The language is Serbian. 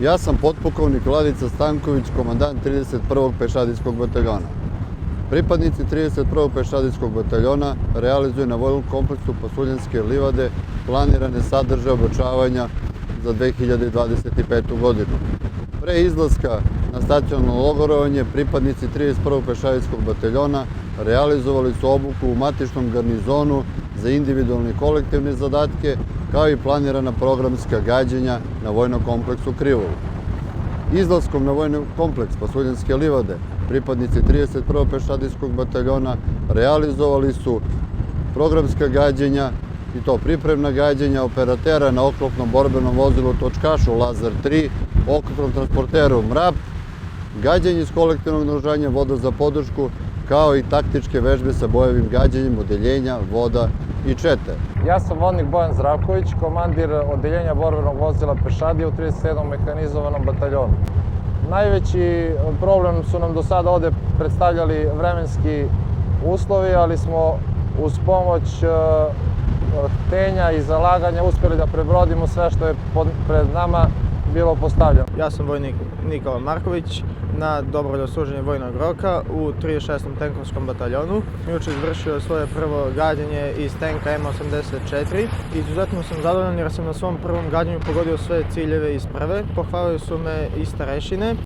Ja sam potpukovnik Vladica Stanković, komandant 31. pešadijskog bataljona. Pripadnici 31. pešadijskog bataljona realizuju na vojnom kompleksu Pasuljanske livade planirane sadržaje obučavanja za 2025. godinu. Pre izlaska na stacionarno logorovanje, pripadnici 31. pešadijskog bataljona realizovali su obuku u matičnom garnizonu za individualne i kolektivne zadatke, kao i planirana programska gađanja na vojnom kompleksu Krivovo. Izlaskom na vojni kompleks Pasuljanske livade, pripadnici 31. pešadijskog bataljona realizovali su programska gađanja, i to pripremna gađanja operatera na oklopnom borbenom vozilu Točkašu Lazar 3, oklopnom transporteru Mrap, gađanje iz kolektivnog naoružanja voda za podršku, kao i taktičke vežbe sa bojevim gađanjem odeljenja, voda i čete. Ja sam vodnik Bojan Zdravković, komandir odeljenja borbenog vozila Pešadije u 37. mehanizovanom bataljonu. Najveći problem su nam do sada ovde predstavljali vremenski uslovi, ali smo uz pomoć htenja i zalaganja uspeli da prebrodimo sve što je pred nama bilo postavljeno. Ja sam vojnik Nikola Marković na dobrovoljno služenje vojnog roka u 36. tenkovskom bataljonu. Juče izvršio svoje prvo gađanje iz tenka M84. Izuzetno sam zadovoljan jer sam na svom prvom gađanju pogodio sve ciljeve iz prve. Pohvalili su me i starešine.